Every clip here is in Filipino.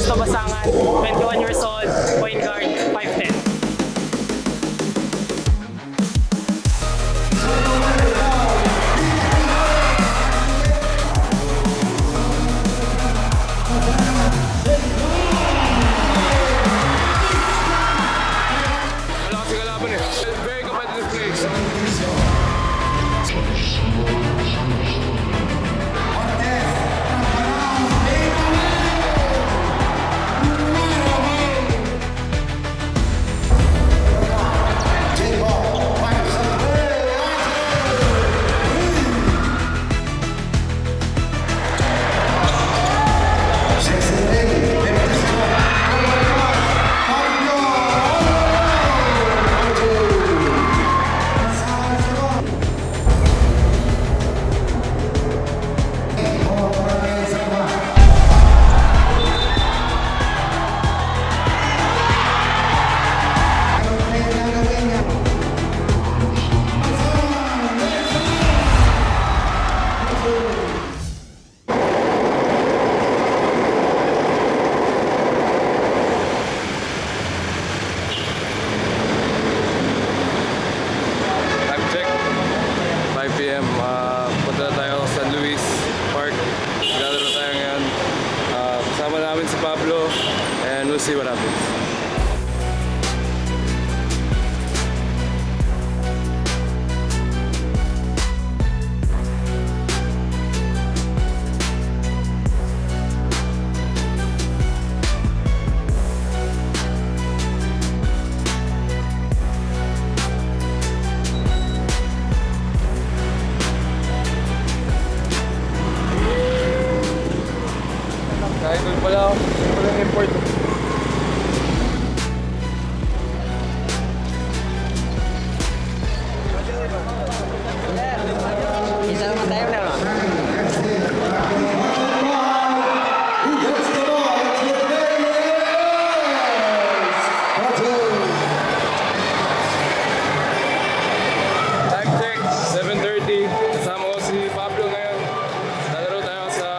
Ernesto Basangan, 21 years old, point guard, 5'10". Wala kasi kalaban eh. Very competitive place. Time check, 5 p.m. Punta na tayo sa San Luis Park. Maglalaro tayo ngayon. Kasama namin si Pablo and we'll see what happens. Kahit doon pala import. Isa naman tayo na, no? Time check, 7:30. Kasama ko si Pablo ngayon. Lalaro tayo sa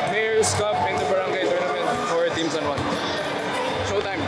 Mayor's Cup in the Barangay Tournament for Team San Juan. Showtime!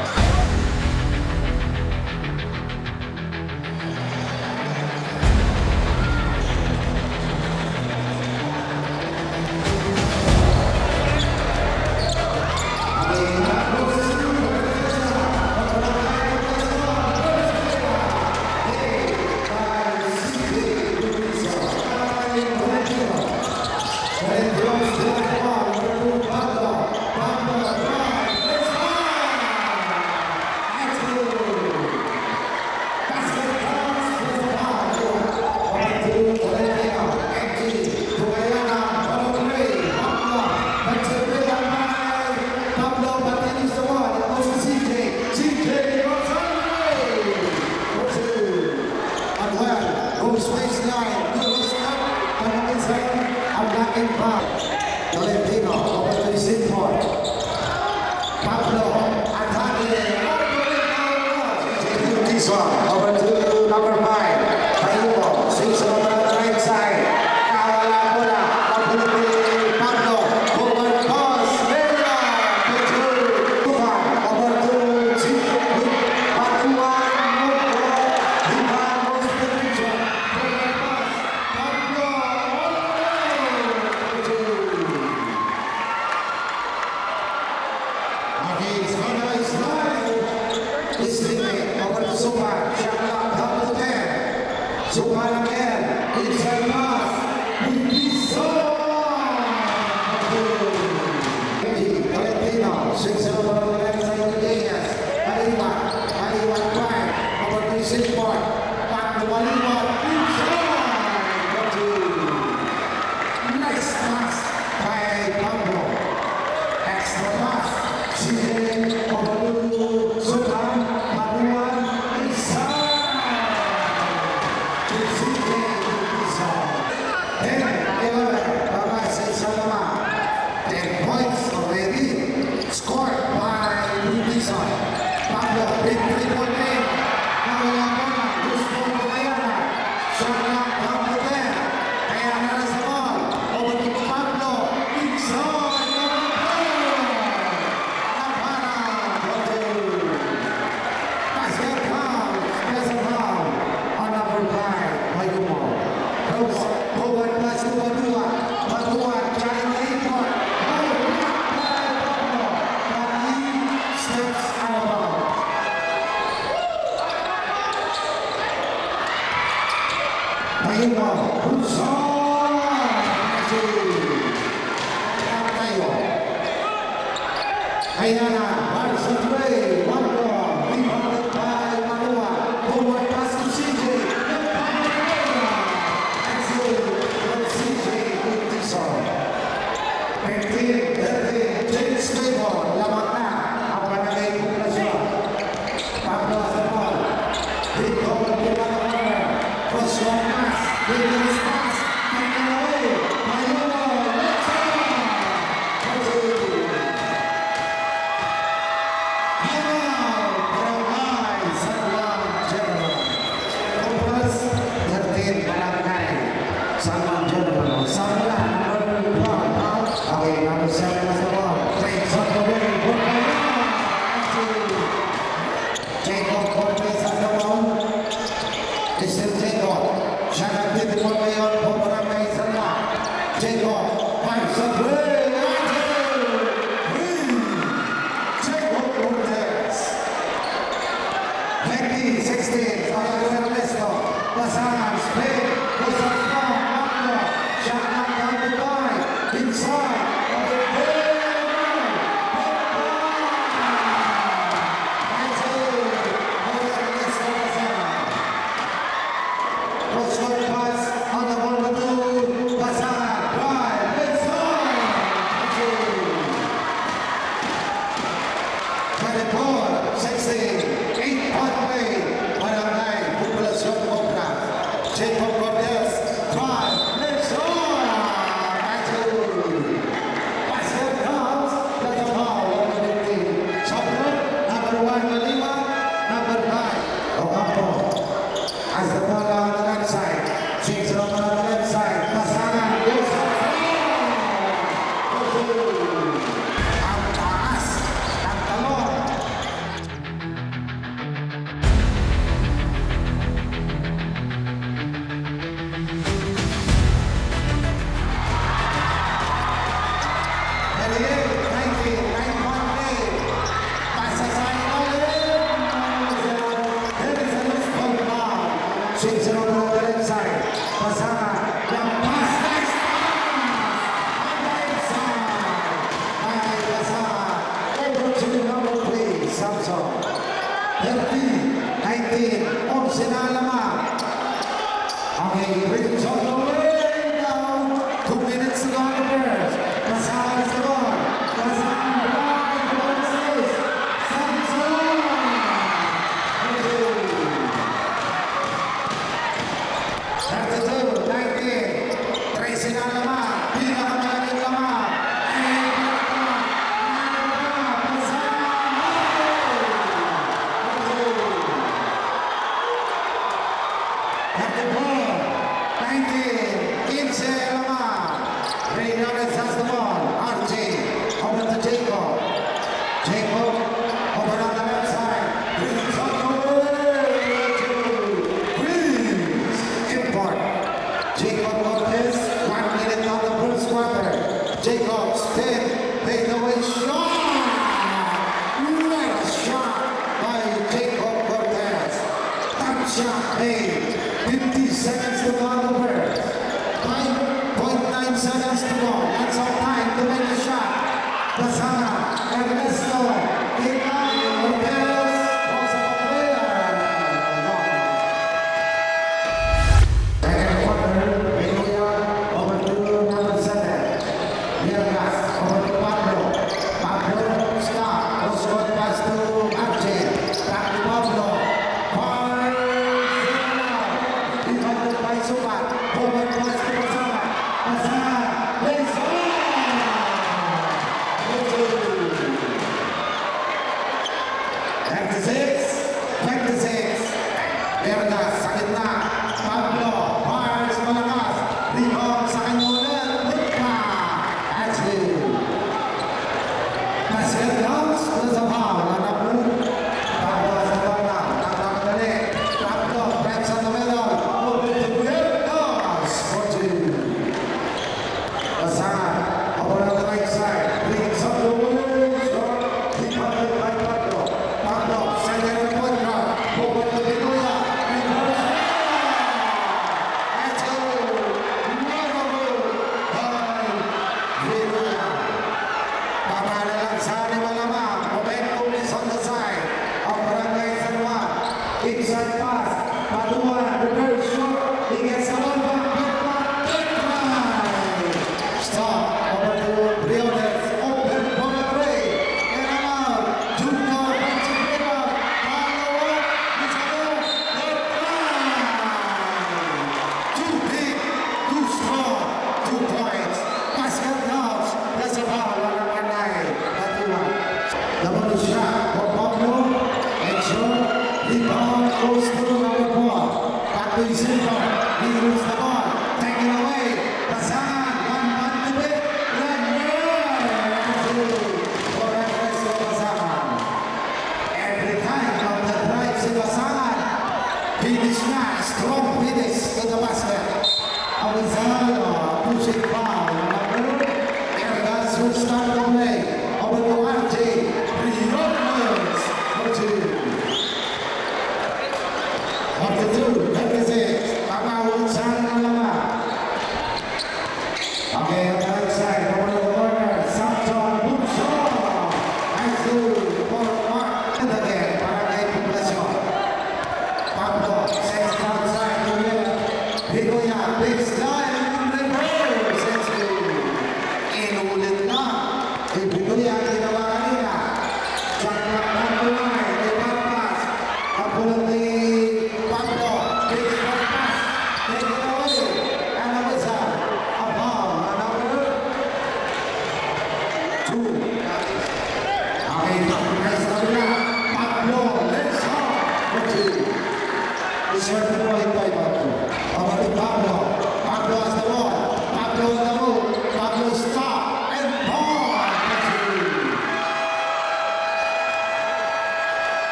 Valentino, over to the sit point. Pablo, this one, over to number 5. Payubo, 6 on the right side. Kawala bola, Pablo, Pablo, forward pass, Mera, over to Chico, Patuan, Moko, Ivan, Mosquito, forward pass, Pablo, okay, it's nice. This teammate over to Suman, shot clock down to 10. Suman again, inside pass, Valentino, 6 over on the left side of the Diaz. Aliwan drive, over to the sit point. Back to Aliwan, inside. Nice pass by Pablo. Extra pass. CJ over to Sultan. Paduan inside. To CJ inside. 10-11. Bye-bye sa isa naman. 10 points already. Scored by Lubison. Pablo, big 3-point game. Nawala bola. Gusto ko kaya na. Tayo, Bunson! Tayo. Ayana, Barson Ray, one goal, rebounded by Manua, forward pass to CJ, CJ with Tison. 15-13, James Clayborn, lamang na ang panagay populasyon. Pablo Azamon, big goal to Manua, cross one pass, Williams pass, taken away, Manua, let's go! Becky, 16, Fabio Ernesto, Pasaran, Spain, Pasaran, Pablo, shot knocked down the line, inside, of the pass on the 1-2, Pasaran, drive, inside, 24, 16, 8-point play, Barangay, Populasyon Compra, Jacob Cortez, drive, let's go! Basket comes, that's a foul, number 15, Chocolate, number 1, Malima, number 9, Ocampo, as the ball on the left side, change it on the left side, Pasaran, goes ang taas, ang talon, Okay, brings all the way down. 2 minutes to go on the first. Pasaran is the ball. Pasaran, drive, goal assist. Samson! That's the 19. Tracy na naman. Pinakamalaking naman. At the ball, 19, Kinse Lama. Reynolds has the ball. RJ, over to Jacob. Jacob, over on the left side. Brings on the way to Breeze. Import. Jacob Cortez, 1 minute on the first quarter. Jacob, spin, fade away shot. Nice shot by Jacob Cortez. Top shot made. 50 seconds to go on the first. 5.9 seconds to go. That's all time to make a shot. Pasaran, Ernesto, Iman, Cortez, was a player. Second quarter, Velia over to number 7. Villegas over to Pablo. Pablo, stop. Goes good pass to Archie. Back to Pablo. Divided by Sugar.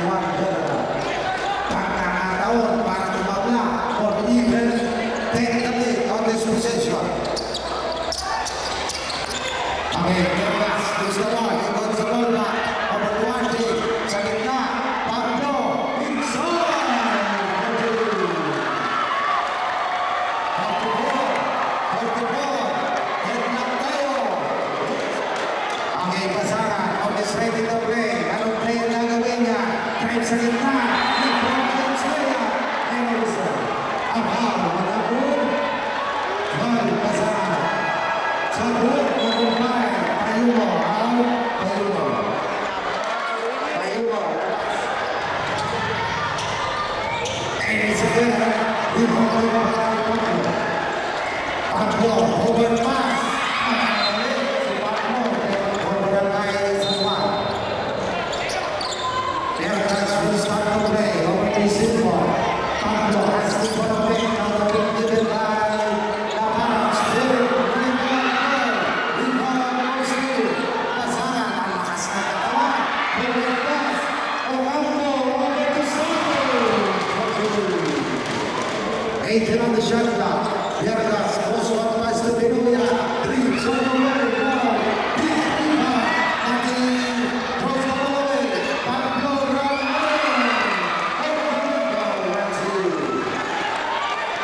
one general. Pagkakataon para tumabla or even take the lead on this possession. Okay, Gervas, there's the ball. He goes the ball back. Over Duarte, sa gitna. Pablo, inside. Okay, Pasaran, on this ready to play. Anong play ang nagawin niya? Drive sa gitna. Nick Robles kaya. Emerson. Abang, malabog. Ball, Pasaran. Sabot, magumpay. Payumo, out. Payumo. Payumo. And it's again. Pablo, over pass. Eight on the shot clock. Vargas also up by Stepanovia. Three, so away.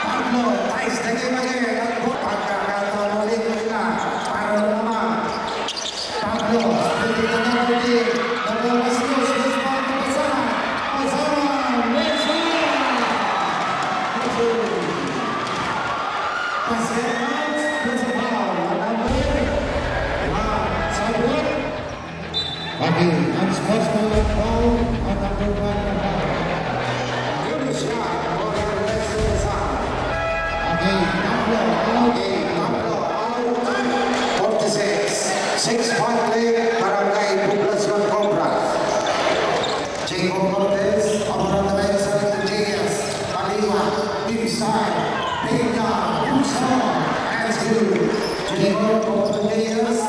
Pablo, ties the game again. Pagkakataon ulit nila para naman. Pablo, splitting another game. The ball was loose. This ball to Pasaran. Pasaran, let's go! Pasaran, there's a foul. Sabot. Okay, unsportsmanlike foul on number one na foul. Good shot for the rest of the side. Okay, Pablo out. 46. 6-point lead, Barangay Poblacion Cobras. Jacob Cortez, on the right side to JS. Paliwa, inside. Peña, Buson, hands good. Jacob Cortez,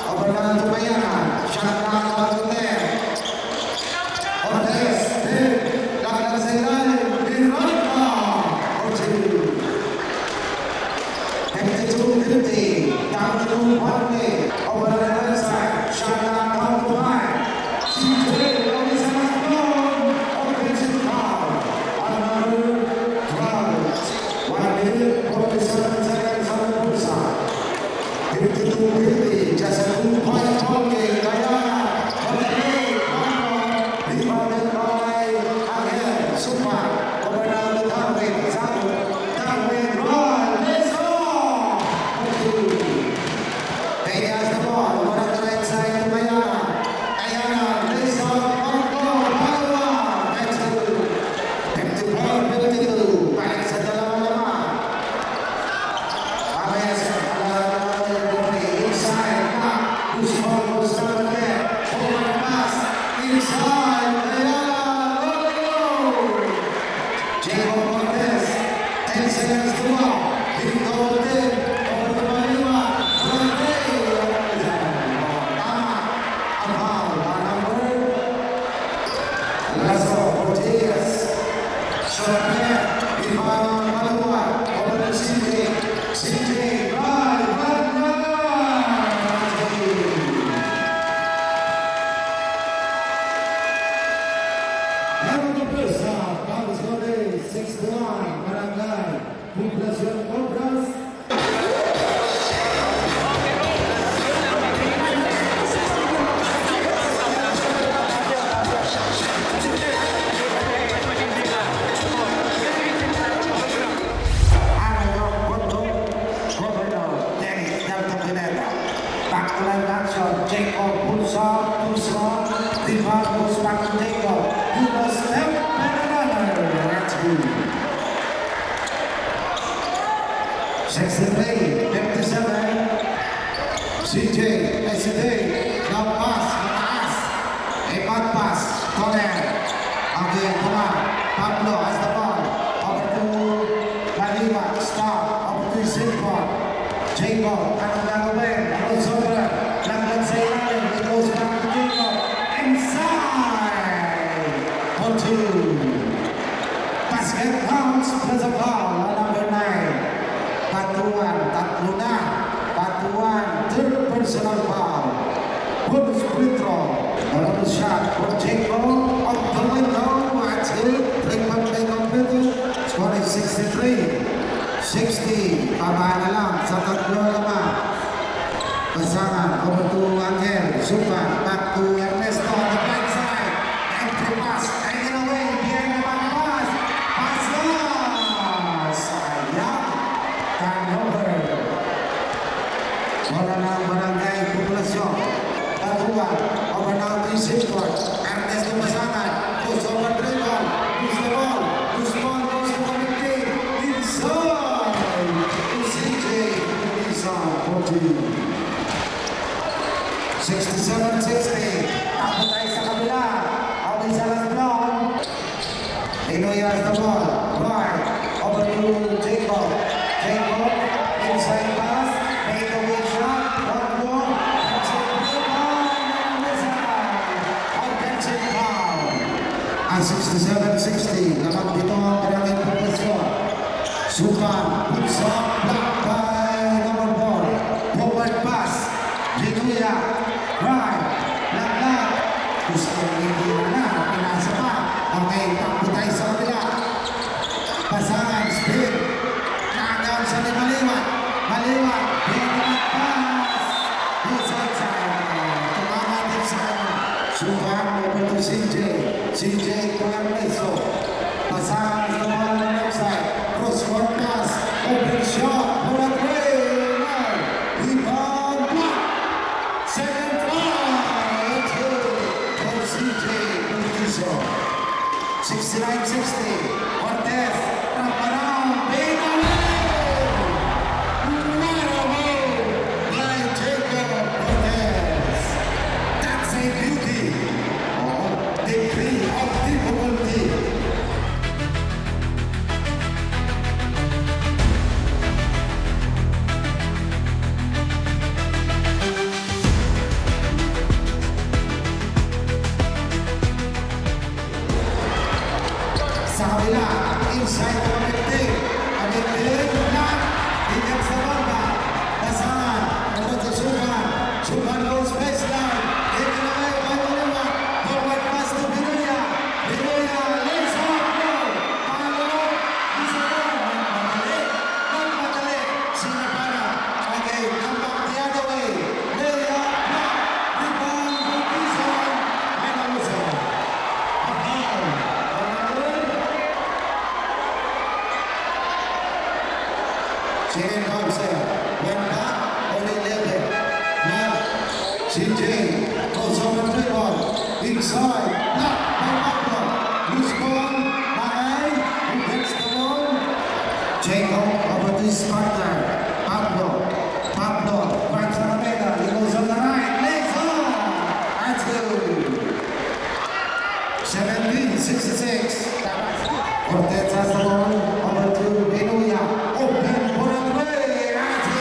over to Bayana. Shot clock on the man. Cortez, then, lakad sa ilalim, Veronica. Cortez. 52-50, down to 2-point. Over the right side, shot clock down to 5. CJ on his last blow. Offensive foul. Another 12. 1 minute, 47 seconds on the pulsa. 52-50, just a 2-point ball game. Guyana, on the play, rebounded by again, Supa. Over now to Darwin, Sato. Darwin, run, let's go! Peña has the ball, one on the right side to Guyana. Guyana, lays on, on goal, Palawa. That's good. 54-52, balik sa dalawang laman. Mamaya sa inside, back, Guzman goes down again. Forward pass, inside, Guyana, Jacob Cortez, 10 seconds to go. He goes in, over to Paliwa. Tama, ang foul, number Lazo Ortiz. Short pair, rebound, Paliwa, over to CJ. CJ, run! End of the first half, Pablo Suarez, 6-1, Barangay Poblacion Cobras. Amayo Porto, Governor Dennis Delta Pineda. Back to line action, Jacob Pulsa, rebound goes back to Jacob. He was left by another. That's good. 63, 57. CJ, SJ, now pass, mataas. A bad pass, Toner. Again, Tuma, Pablo has the ball. Over to Paliwa, stop, over to Silva. Jacob, anong gagawin? Rolls over, langgan sa ilalim. It goes back to Jacob. Inside! 2. Basket counts plus a foul on number 9. Batuan, tatlo na. Batuan, third personal foul. Bulls free throw. Another shot for Jacob of the window. That's it. 3-point play completed. Score is 63-60. Pababa na lang sa tatlo naman. Pasangan over to Angel. Zupan back to Ernesto on the right side. Entry pass. Hanging away. Behind the back pass. Pass loss. Sayang. Turnover. Wala na ang barangay populasyon. Batuan. Over now to Zipcourt. Ernesto Pasangan. Goes over dribble. Lose the ball. Lose the ball. Goes to Committee. Inside. To CJ. Inside. 14. 67-60. Takbo tayo sa kabila. Away sa Langlong. Pinoy has the ball. Right. Over to Jacob. Jacob. Inside pass. Make a way shot. Langlong. Offensive foul. At 67-60. Lamang dito ang karangin progresyon. Sukan. Puts up. Block by number 4. Forward pass. Linuya. Right. Laglag. Gusto hindi na. Pinasa pa. Okay. Takbo tayo sa kabila. Pasangan. Spin. Kagam sa ni Maliwan. Maliwan. Biglang pass. It's outside. Tumama din sa kanya. Sukan over to CJ. CJ Ernesto. Pasangan sa ball on the left side. Cross-court pass. Open shot. For a three. Rebound. Block. Second foul. For CJ Ernesto. 69-60. Cortez. Wrap around. Big away. What a move by Jacob Cortez. That's a beauty. Oh, degree of difficulty. Sa kabila, inside the Committee. Committee, block. Higit sa banda. Pasangan. Over to Sukan. Sukan goes baseline. Taken away by Maliwan. Forward pass to Binuya. Binuya lays off. No. Palo. Isa doon. Nagmadali. Nagmadali. Sinapara. Okay, come back the other way. Layup. Block. Rebound. Bukison. And a whistle. A foul. Second foul, sir. Went back on 11. Now, CJ goes over dribble. Inside. Block by Pablo. Loose ball. Mahal. Who gets the ball? Jacob over to his partner. Pablo. Pablo. Back to the middle. He goes on the right. Legs on. That's good. 17-66. Cortez has the ball. Over to Binuya. Open for a three. That's it.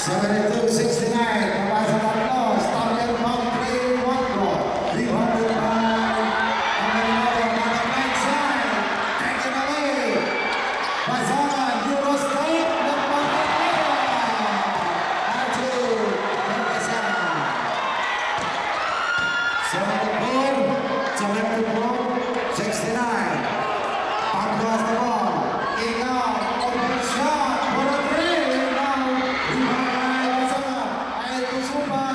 72-69. Pabasa tatlo. Started from 3-1. Rebounded by Americano on the right side. Taken away. Pasangan. Eurostep. That's it. Pasangan. 69. Pablo has the ball. Ikaw. Open shot. For a three. Now. Rebound by Pasangan. Ay tusupan.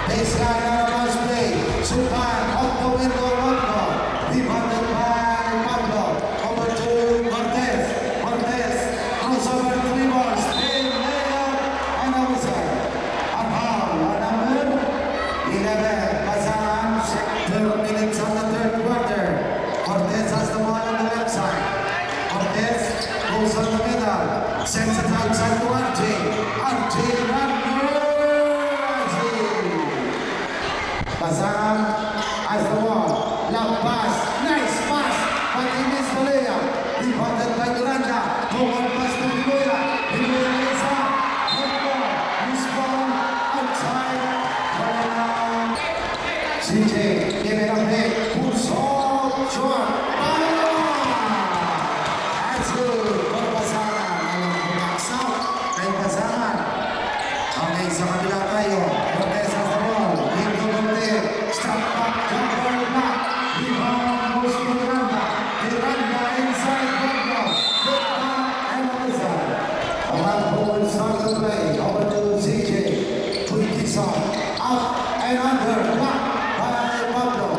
Baseline on a play. Supan off the window. Rebounded by Pablo. Over to Cortez. Cortez crossover three balls. Spin layup and a whistle. A foul on number 11. Pasangan. 12 minutes of the third quarter. Cortez has the ball on the left side. Cortez goes on the middle. Sends it outside to RJ. RJ Randall. Pasaran as the ball. Love pass. Nice pass. But he missed the layup. Rebounded by Duranda. Forward pass to Viloya. Viloya is up. Good ball. Loose ball. Outside. CJ. Give it up there. Push all. Short. That's good. For Pasaran. Alam ko maksaw. Kay Pasaran. Okay, sa kabila tayo. Cortez has the ball. Into Cortez. Stop back. Jumper back. Rebound goes to Miranda. Miranda inside Pablo. Good back and Rizal. A one-ball starts to play. Over to CJ. Quick kicks on. Up and under. Back by Pablo.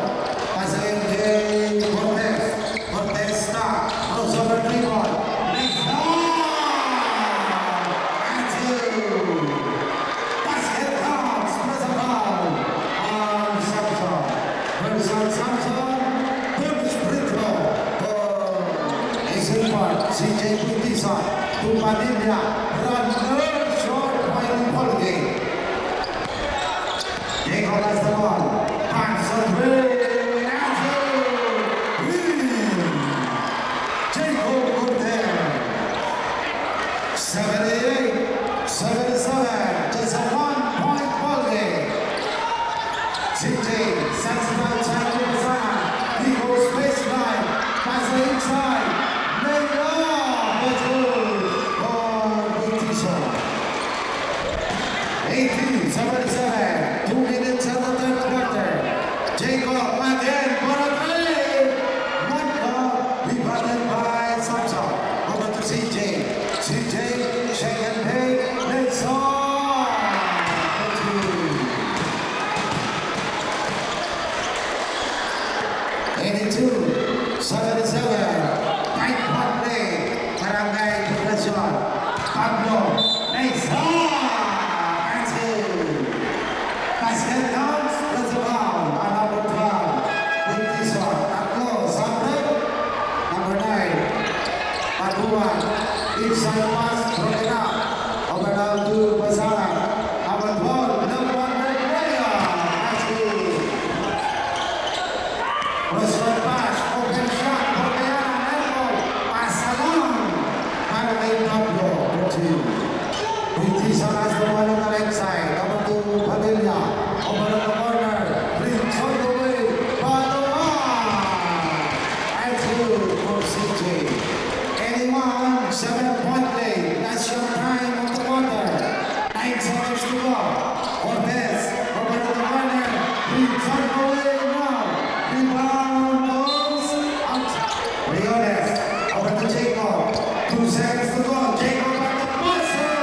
Passes in Cortez. Cortez stop. Crossover three ball. Next down. And two. Basket counts, press a foul on Samson. First on Samson, first free throw for Asian Park. CJ Putisa to Padilla, runner short by Polgate. Jacob has the ball, hands on three, and two. Jacob Cortez. 78-77, just a 1-point ball game. CJ sends it outside to Pasaran. He goes baseline, pass the inside. Laid off, that's good for Buttiso. 18-77, 2 minutes and the third quarter. Jacob again for a three. One ball, rebounded by Samson. Over to CJ. CJ, shake and bake, let's on! 82, 77, tight one play, Barangay Poblacion. Pablo, nice on! That's it. Basket counts, that's a foul, on number 12. With this one, Pablo, Sander, number 9. Patuan, inside pass, broken up. Over now to Pasaran. Number 12, number 1, Maria. That's good. Crossword pass, open shot, Bordeana, elbow. Pasalan. Para kay Pablo, 13. Butisa has the ball on the right side. Number 2, Padilla. Over on the corner. Brings all the way. Patuan. That's good for CJ. 81, 7-point lead. That's your time of the quarter. 9 seconds to go. Cortez over to the corner. Brings all the way now. Rebound goes out. Briones over to Jacob. 2 seconds to go. Jacob at the buzzer.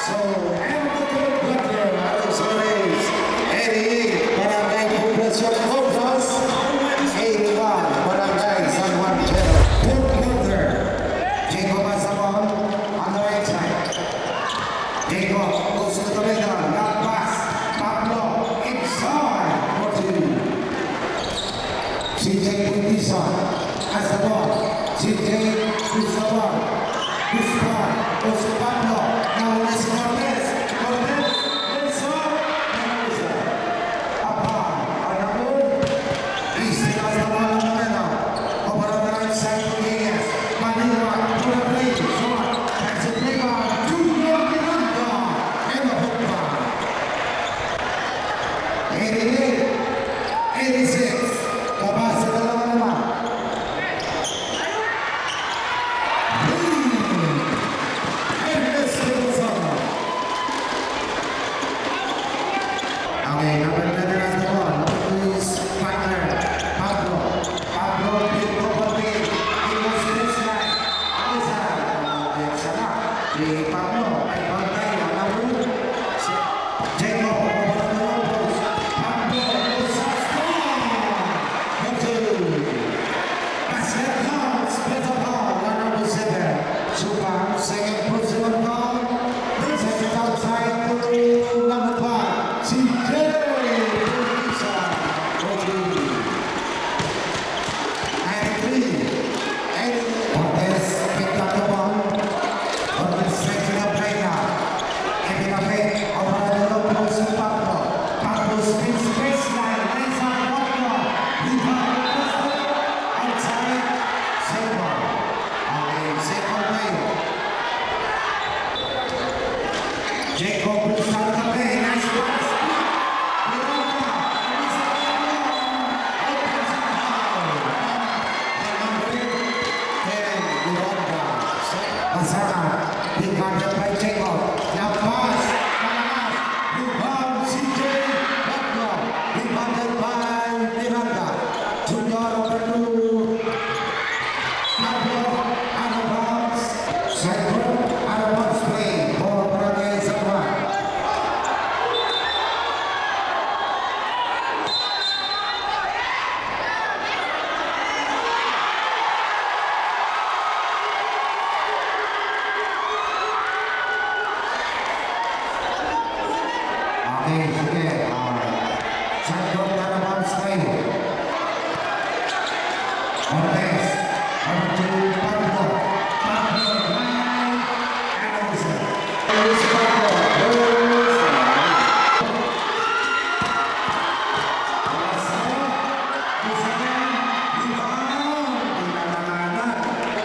So, end of the third quarter. Alex Ortiz, 88. Barangay Poblacion Cobras. 81. Barangay San Juan Chero. Fourth quarter. Jacob has the ball on the right side. Jacob goes to the middle. Long pass. Pablo inside. 14. CJ Putisa has the ball. CJ puts the ball. Puts the ball. Goes to Pablo. Now it's Cortez. Cortez. It's up. And it's up. Upon. On the move. He still has the ball on the middle. Over on the right side to Reyes. Manila to the play. Short. That's a rebound. 2 Miranda. And the hook foul. 88. 86. Babas sa dalawa naman. And this goes on. Okay, number 11 has the ball. Number 2 is partner. Pablo. Pablo, big over big. He goes to this line. Rizal. Sana. Si Pablo. Ay, bantay. Ang number 2. Jacob. Over to the elbows. Pablo. Goes out strong. Basket counts. Split the ball. Number 7. Subang. Second personal ball. Sends it outside to number 5. CJ Putisa. 14. 93. Cortez picked up the ball. Cortez takes it up right Jacob will start the play. Nice pass. Miranda. Opens the foul. And number 10, Miranda. Pasana. Being guarded by Jacob. Now pass. Palamas. Rebound. CJ. Butler. Rebounded by Miranda. Junior over to Pablo. Out of bounds. Cycle. Out of bounds play. For Barangay San Juan. Okay, sige. Cycle. Out of bounds play. Cortez. Over to Pablo. Pablo. Line. Anderson. Here's Pablo.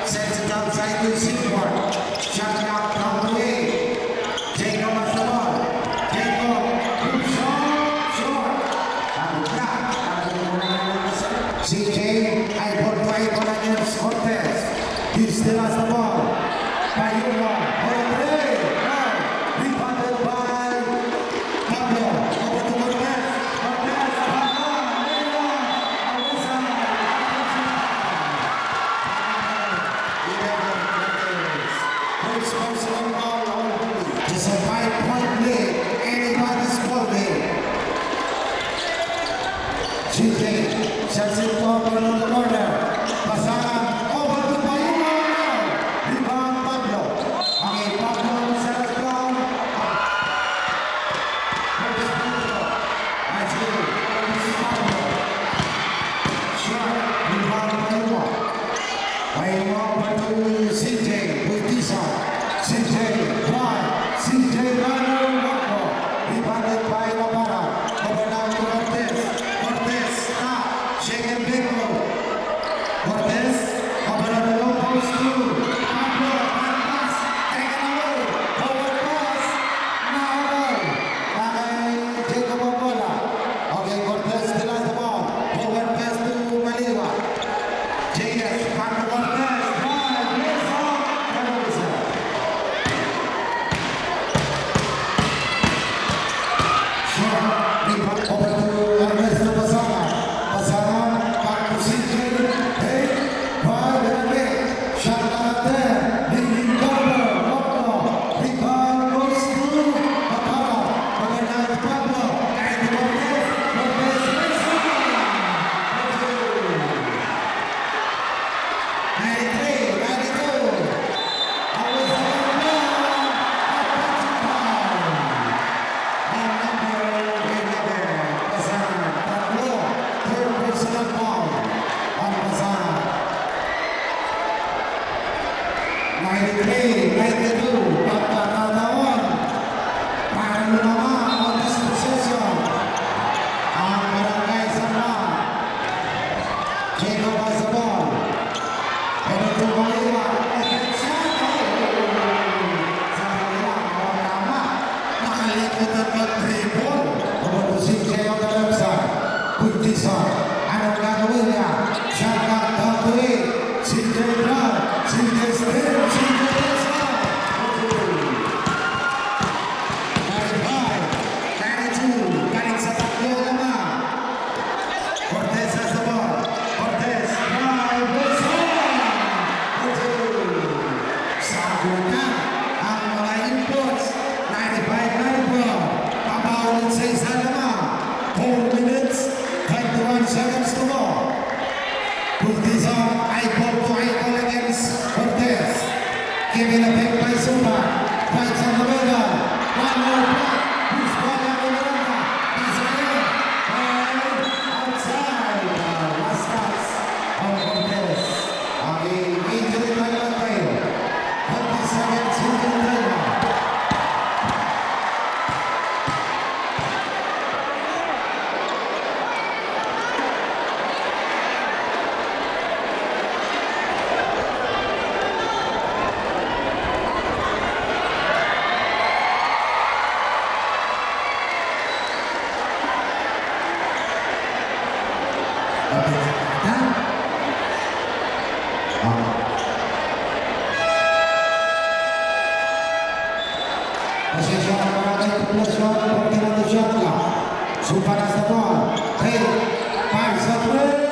Sends it outside to Seymour. Shot out from the way. Jacob has the ball. Jacob. Good shot. Short. CJ. Eyeball to eyeball against Cortez. He still has the ball. Payuwa. Jorge. Now. Rebounded by Pablo. Over to Cortez. Cortez. Pablo. Leyva. Alisa. First personal foul on Bully. Just a 5-point lead. Anybody's ball game. CJ sets it over on the corner. Pasaran over to Payuwa. Rebound Pablo. Okay, Pablo sets down. Here's Pablo. That's good. This is Pablo. Shot. Rebound Payuwa. Payuwa over to CJ with Dizon. CJ drive. CJ runner. Pablo. Rebounded by Navarra. Over down to Cortez. Cortez stop. Shake and big move. Cortez over on the low post too. Pablo. One pass. Taken away. Forward pass. Now. Kay Jacob Ocola. Okay, Cortez still has the ball. Forward pass to Maliwa. JS. Back to Cortez. Drive. Yes, off. Cardoza. Short. Rebound over to Ernesto Pasana. Pasana. Back to CJ. Hey. Five and eight. Shot out there. Leading double. Pablo. Rebound goes to Papala. Overnight Pablo. And Cortez. Cortez. Race on. 93, 92. Always on the ball. Offensive foul. On number 11, Pasana. Tatlo. Third personal foul on Pasana. 93, 92. Pagkakataon. Para naman on this possession. Ang Barangay San Juan. Jacob has the ball. Over to Maliwa. Open shot. Sa Maliwa. Ang tama. Nakalimutan mag-dribble. Over to CJ on the left side. Good Dizon. Anong gagawin niya? Shot clock down to 8. CJ drive. CJ spin. CJ Dizon. 95. 92. Galing sa tatlo naman. Cortez has the ball. Cortez drive. Dizon. Sagutan ang mga inputs. 95-94. Papa Position para kay populasyon, pagkinang shot clock. Suparas na ball. 3, 5 sa 3.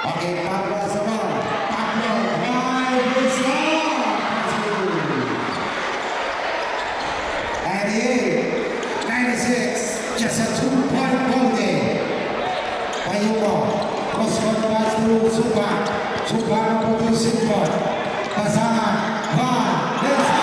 Okay, Pablo sa ball. Pablo, high baseline. 98, 96, just a 2-point ball game. Payumo, cross-court pass to Supa. Supa na po to Simpo. Pasangan, one, let's go!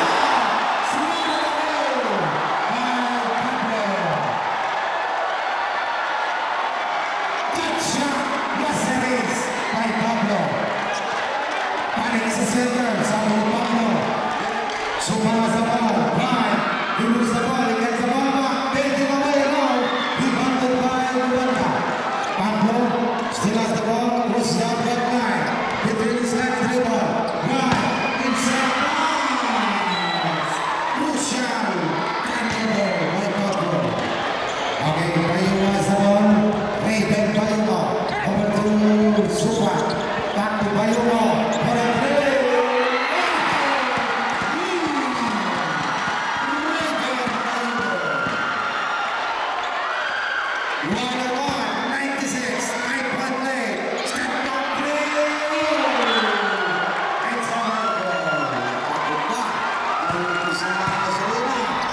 Center, Samuel Pablo. Suparas the ball, right. He moves the ball, he gets the ball back, taking away now. Rebounded by Luanda. Pablo still has the ball, crosses out that line. Between his legs, dribble. Right, inside bounds. Crucial. Turnover by Pablo. Okay, Payumo has the ball. Raven Payumo. Over to Supa. Back to Payumo. For a three.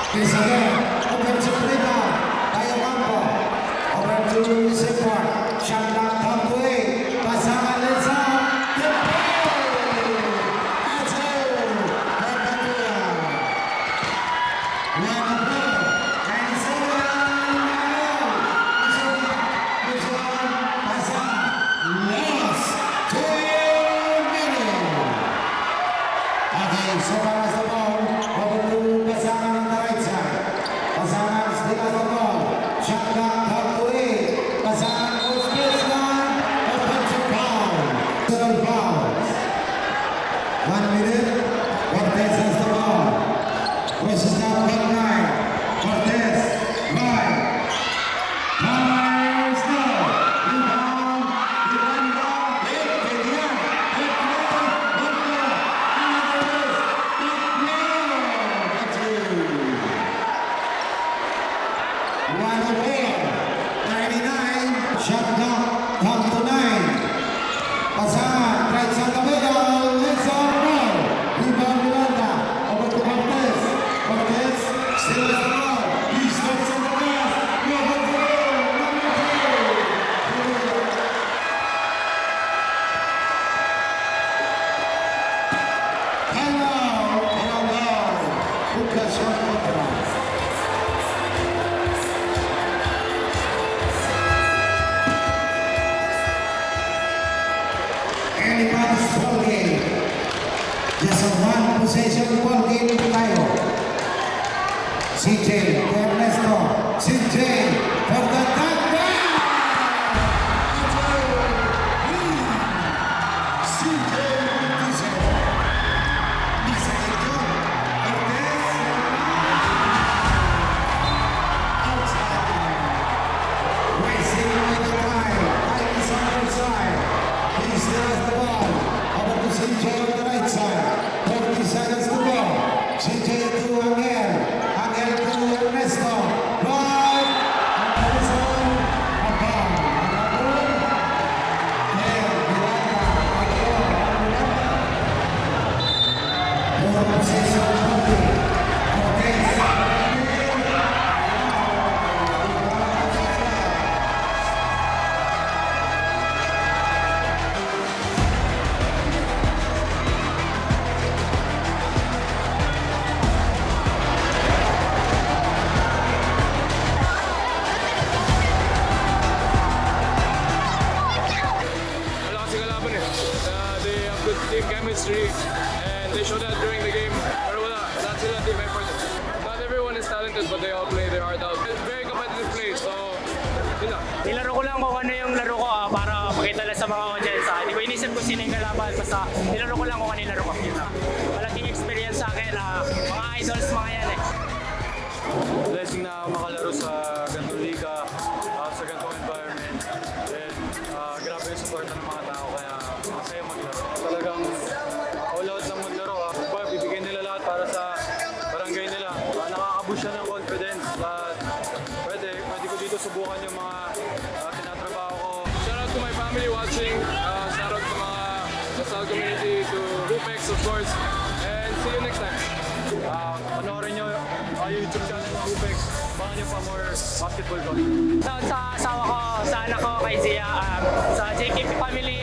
Is again, over to rebound, Tayo Campo, over to Sipor, shot clock down to 8, pasangan let's out, the ball! That's all, Perpetua. One of them, 97, pasangan, lost, 2 minutes. Okay, so far as the ball, over to pasangan on the right side. Pasangan still has the ball. Shot clock down to 8. Pasangan goes baseline. Offensive foul. Several fouls. 1 minute. Cortez has the ball. Crosses down back line. Cortez. Right. Fires now. Rebound. Rebound. Hit. Hit here. Hit play. Hit play. Another miss. Hit play. That's it. 99, shot clock down to 9. Pasangan, right side the middle, it's on ball. Rebound Miranda, over to Cortez. Cortez still has the ball. He steps on the glass. Number 2, number 2. Hello. Lucas Contra. Anybody's ball game. Just a one possession ball game tayo. CJ, Ernesto, CJ, for the touchdown! CJ, racing with the line, right is on the side. He still has the ball. Over to CJ on the right side. 40 seconds to go. CJ to Angel. Angel to Ernesto. Right. Anderson. A ball. More possession. Wala kasi kalaban eh. They have good team chemistry and they showed that during the game. Pero wala, lahat sila team effort. Not everyone is talented but they all play their heart out. It's very competitive play, so yun lang. Nilaro ko lang kung ano yung laro ko para makita lang sa mga audience. Hindi ko inisip kung sino yung kalaban. Basta nilaro ko lang kung ano yung laro ko. Yun lang. Malaking experience sa akin. Mga idols mga yan eh. manonood ng maglaro. Diba, bibigyan nila lahat para sa barangay nila. Nakaka-boost siya ng confidence. At pwede ko dito subukan yung mga tinatrabaho ko. Shout out to my family watching. Shout out to mga Lasal community, to Rupex of course. And see you next time. Panoorin nyo yung YouTube channel ng Rupex. Baka nyo pa more basketball content. Sa asawa ko, sa anak ko, kay Zia, sa JKP family,